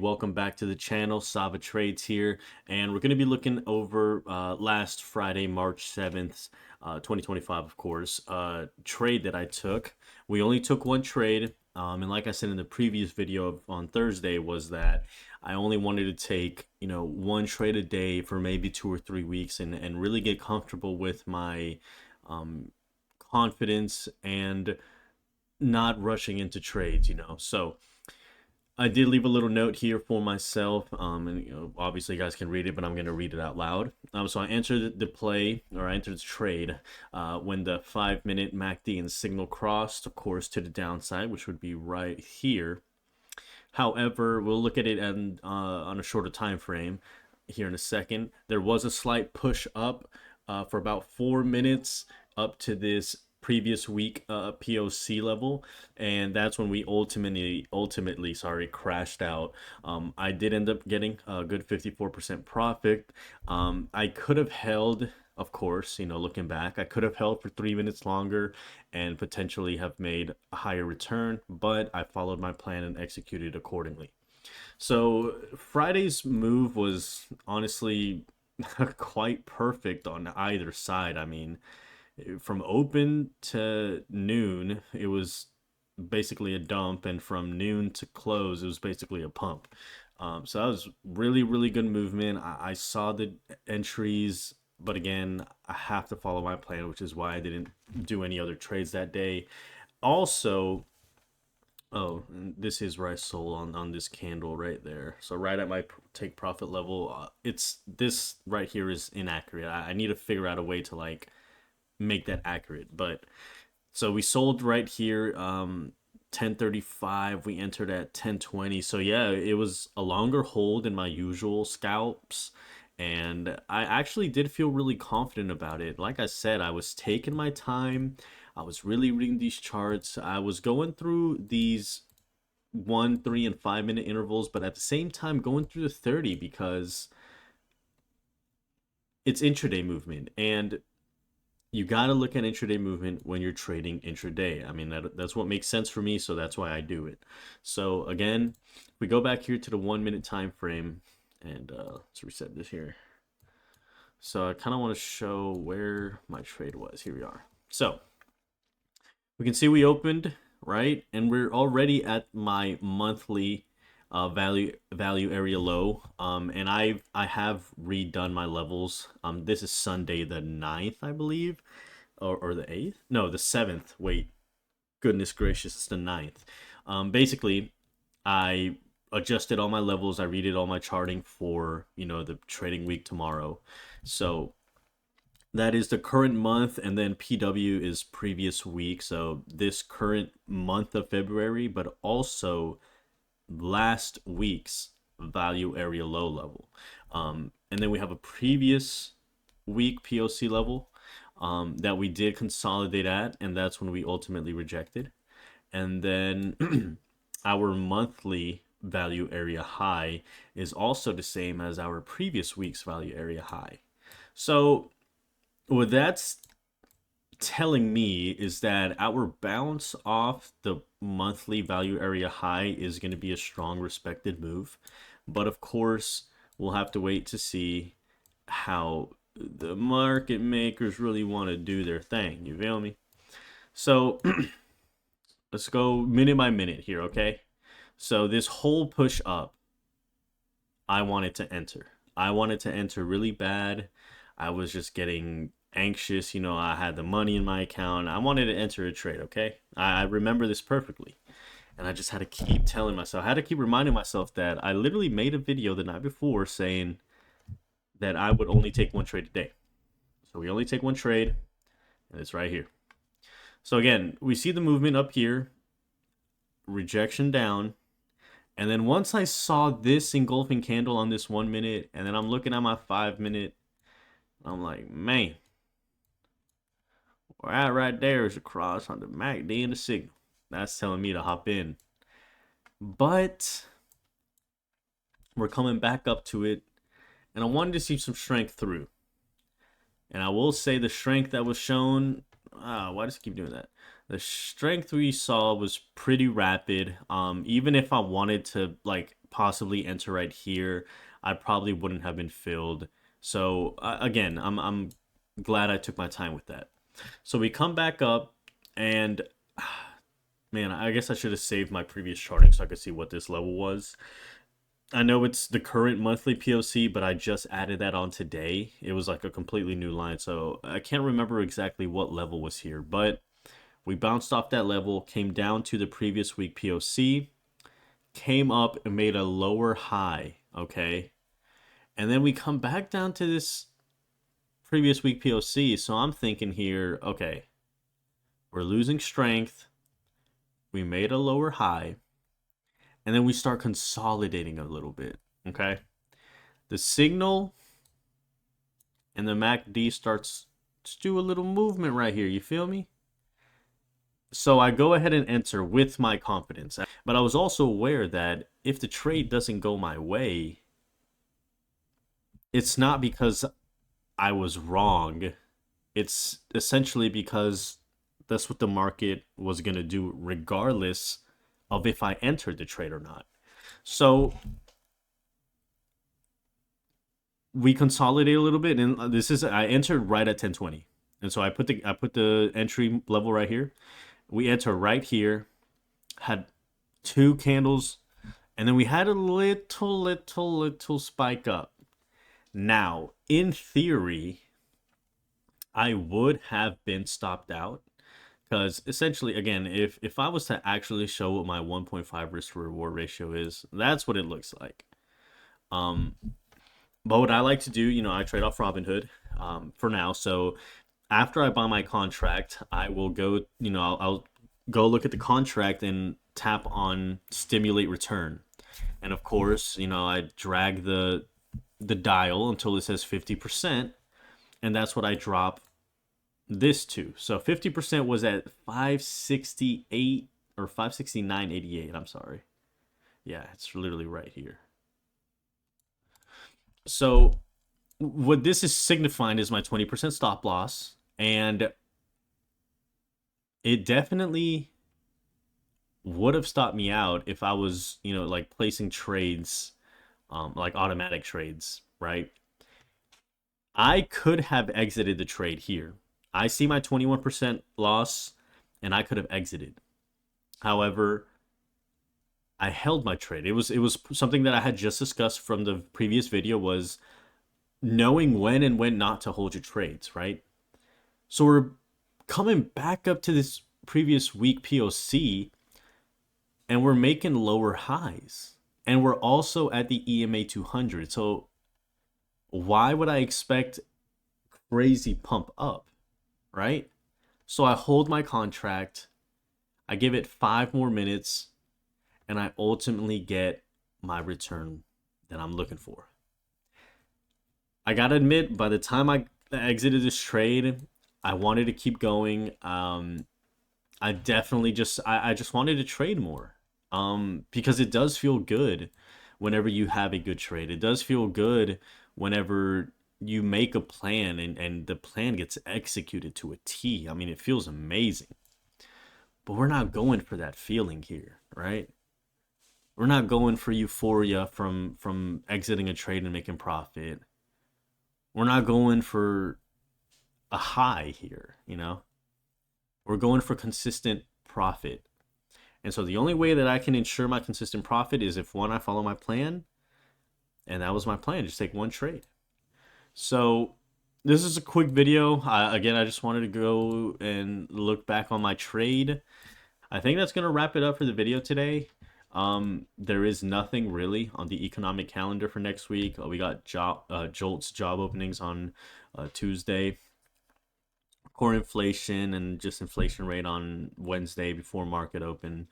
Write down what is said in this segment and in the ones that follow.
welcome back to the channel. Sava Trades here, and we're going to be looking over last Friday, March 7th, 2025, of course, trade that I took. We only took one trade, and like I said in the previous video on Thursday, was that I only wanted to take, one trade a day for maybe 2 or 3 weeks and really get comfortable with my confidence and not rushing into trades, So I did leave a little note here for myself, and obviously you guys can read it, but I'm going to read it out loud. So I entered the play, or I entered the trade, when the 5-minute MACD and signal crossed, of course, to the downside, which would be right here. However, we'll look at it on a shorter time frame here in a second. There was a slight push up for about 4 minutes up to this previous week POC level, and that's when we ultimately crashed out. I did end up getting a good 54% profit. I could have held, of course, looking back, I could have held for 3 minutes longer and potentially have made a higher return, but I followed my plan and executed accordingly. So Friday's move was honestly quite perfect on either side. I mean, from open to noon, it was basically a dump, and from noon to close, it was basically a pump. So that was really good movement. I saw the entries, but again, I have to follow my plan, which is why I didn't do any other trades that day. Also, this is where I sold on this candle right there. So right at my take profit level, it's this right here is inaccurate. I need to figure out a way to make that accurate. But so we sold right here 1035, we entered at 1020. So yeah, it was a longer hold than my usual scalps, and I actually did feel really confident about it. Like I said, I was taking my time, I was really reading these charts, I was going through these 1, 3, and 5 minute intervals, but at the same time going through the 30, because it's intraday movement, and you got to look at intraday movement when you're trading intraday. I mean, that's what makes sense for me, so that's why I do it. So again, if we go back here to the 1 minute time frame, and let's reset this here. So I kind of want to show where my trade was. Here we are. So we can see we opened, right? And we're already at my monthly value area low, and I have redone my levels. This is Sunday the 9th, I believe, or the 8th, no, the 7th. Wait, goodness gracious, it's the 9th. Basically, I adjusted all my levels, I redid all my charting for the trading week tomorrow. So that is the current month, and then PW is previous week, so this current month of February, but also last week's value area low level, and then we have a previous week POC level that we did consolidate at, and that's when we ultimately rejected. And then our monthly value area high is also the same as our previous week's value area high. So what that's telling me is that our bounce off the monthly value area high is going to be a strong respected move, but of course we'll have to wait to see how the market makers really want to do their thing. You feel me? So let's go minute by minute here, okay? So this whole push up, I wanted to enter really bad. I was just getting anxious, I had the money in my account, I wanted to enter a trade, okay? I remember this perfectly, and I just had to keep telling myself, I had to keep reminding myself that I literally made a video the night before saying that I would only take one trade a day. So we only take one trade, and it's right here. So again, we see the movement up here, rejection down, and then once I saw this engulfing candle on this 1 minute, and then I'm looking at my 5 minute, I'm like, man, right there is a cross on the MACD and the signal. That's telling me to hop in. But we're coming back up to it, and I wanted to see some strength through. And I will say the strength that was shown, why does it keep doing that? The strength we saw was pretty rapid. Even if I wanted to like possibly enter right here, I probably wouldn't have been filled. So again, I'm glad I took my time with that. So we come back up, and man, I guess I should have saved my previous charting so I could see what this level was. I know it's the current monthly POC, but I just added that on today. It was like a completely new line, so I can't remember exactly what level was here, but we bounced off that level, came down to the previous week POC, came up and made a lower high, okay? And then we come back down to this previous week POC, so I'm thinking here, okay, we're losing strength. We made a lower high, and then we start consolidating a little bit, okay? The signal and the MACD starts to do a little movement right here, you feel me? So I go ahead and enter with my confidence. But I was also aware that if the trade doesn't go my way, it's not because I was wrong. It's essentially because that's what the market was going to do regardless of if I entered the trade or not. So we consolidate a little bit, and this is I entered right at 1020. And so I put the entry level right here. We enter right here, had two candles, and then we had a little spike up. Now, in theory, I would have been stopped out because essentially, again, if I was to actually show what my 1.5 risk to reward ratio is, that's what it looks like. But what I like to do, I trade off Robinhood for now. So after I buy my contract, I will go, I'll go look at the contract and tap on stimulate return. And of course, I drag the dial until it says 50%, and that's what I drop this to. So 50% was at 568 or 569.88. I'm sorry. Yeah, it's literally right here. So what this is signifying is my 20% stop loss, and it definitely would have stopped me out if I was, like placing trades, like automatic trades, right? I could have exited the trade here. I see my 21% loss, and I could have exited. However, I held my trade. It was something that I had just discussed from the previous video, was knowing when and when not to hold your trades, right? So we're coming back up to this previous week POC, and we're making lower highs. And we're also at the EMA 200. So why would I expect crazy pump up, right? So I hold my contract, I give it 5 more minutes, and I ultimately get my return that I'm looking for. I gotta admit, by the time I exited this trade, I wanted to keep going. I definitely I just wanted to trade more. Because it does feel good whenever you have a good trade. It does feel good whenever you make a plan and the plan gets executed to a T. I mean, it feels amazing. But we're not going for that feeling here, right? We're not going for euphoria from exiting a trade and making profit. We're not going for a high here, We're going for consistent profit. And so the only way that I can ensure my consistent profit is if, one, I follow my plan, and that was my plan, just take one trade. So this is a quick video. Again, I just wanted to go and look back on my trade. I think that's going to wrap it up for the video today. There is nothing really on the economic calendar for next week. We got Jolt's job openings on Tuesday. Core inflation and just inflation rate on Wednesday before market open.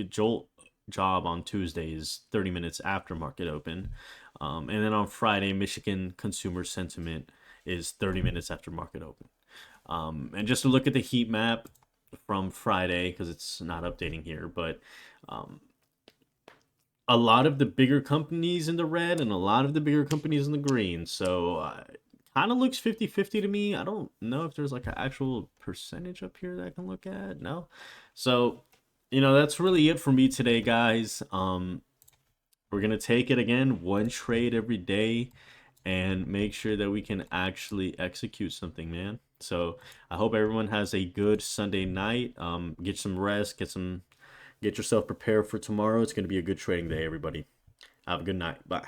Jolt job on Tuesday is 30 minutes after market open. And then on Friday, Michigan consumer sentiment is 30 minutes after market open. And just to look at the heat map from Friday, because it's not updating here, but a lot of the bigger companies in the red and a lot of the bigger companies in the green. So kind of looks 50-50 to me. I don't know if there's like an actual percentage up here that I can look at. No. So, that's really it for me today, guys. We're gonna take it again, one trade every day, and make sure that we can actually execute something, man. So I hope everyone has a good Sunday night. Get some rest, get yourself prepared for tomorrow. It's gonna be a good trading day, everybody. Have a good night. Bye.